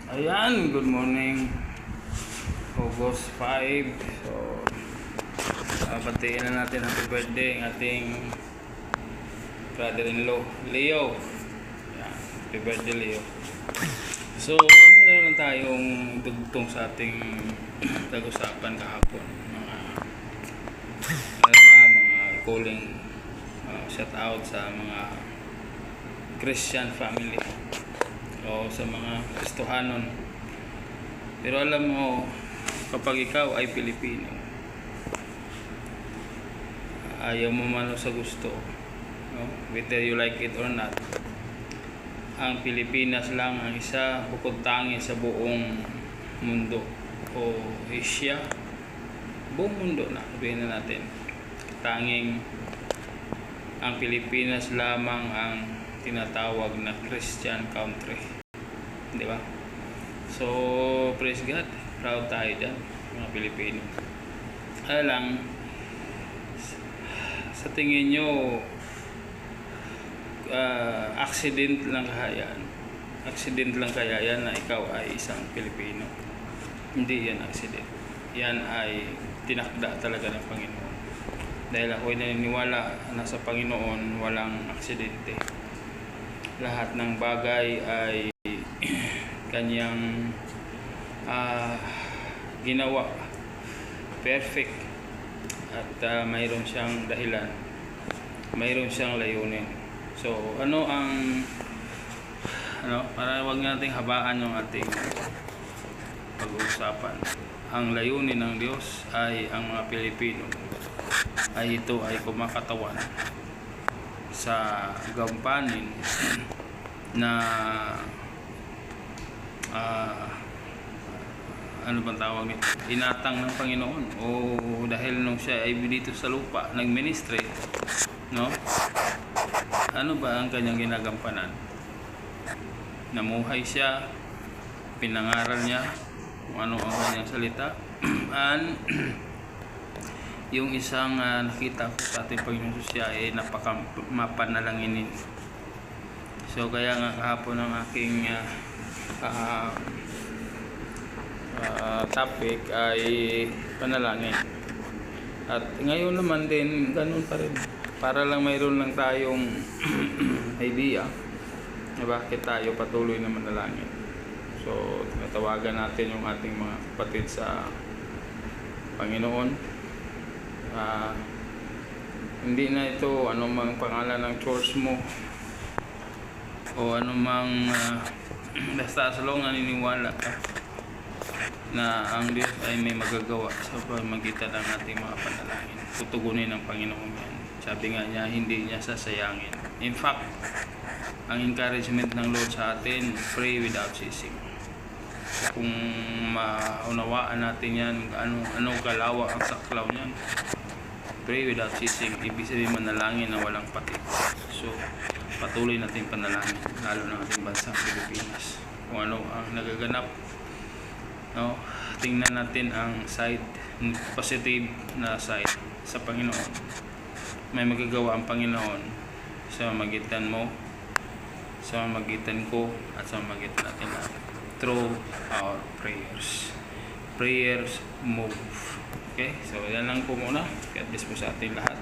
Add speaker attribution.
Speaker 1: Ayan, good morning. August 5. So, batiin na natin happy birthday ang ating brother-in-law, Leo. Ayan, happy birthday, Leo. So, meron tayong dugtong sa ating tag-usapan kahapon. Mga calling shout out sa mga Christian family o sa mga Kristohanon. Pero alam mo, kapag ikaw ay Pilipino, ayaw mo man sa gusto, no? Whether you like it or not, ang Pilipinas lang ang isa bukod tangi sa buong mundo o Asia, buong mundo na, sabihin na natin, tanging ang Pilipinas lamang ang tinatawag na Christian country, di ba? So, praise God, proud tayo dyan, mga Pilipino. Kaya lang, sa tingin nyo, accident lang kaya yan na ikaw ay isang Pilipino? Hindi yan accident. Yan ay tinakda talaga ng Panginoon. Dahil ako'y naniniwala na sa Panginoon walang aksidente. Lahat ng bagay ay kanyang ginawa perfect at mayroon siyang dahilan, mayroon siyang layunin. So para wag nating habaan yung ating pag-uusapan. Ang layunin ng Diyos ay ang mga Pilipino ay ito ay kumakatawan sa gampanin na ano bang tawag nito? Inatang ng Panginoon, o dahil nung siya ay dito sa lupa nagministry, no? Ano ba ang kanyang ginagampanan? Namuhay siya, pinangaral niya kung ano ang kanyang salita, and yung isang nakita ko sa ating Panginoon siya ay mapanalanginin. So kaya nga kahapon ang aking topic ay panalangin. At ngayon naman din ganun pa rin, para lang mayroon lang tayong idea na bakit tayo patuloy na manalangin. So tinatawagan natin yung ating mga kapatid sa Panginoon. Hindi na ito anumang pangalan ng church mo o anumang basta sa long naniniwala ka na ang Diyos ay may magagawa sa pamamagitan ng ating mga panalangin. Tutugunin ng Panginoon yan. Sabi nga niya, hindi niya sasayangin. In fact, ang encouragement ng Lord sa atin, pray without ceasing. Kung maunawaan natin yan, anong kalawa ang saklaw niyan, pray without ceasing, ibig sabihin manalangin na walang pati. So, patuloy natin panalangin, lalo ng ating bansang Pilipinas. Kung ano ang nagaganap, no? Tingnan natin ang side, positive na side sa Panginoon. May magagawa ang Panginoon sa magitan mo, sa magitan ko, at sa magitan natin lahat through our prayers. Prayers move. Okay, so yan lang po muna. God bless po sa ating lahat.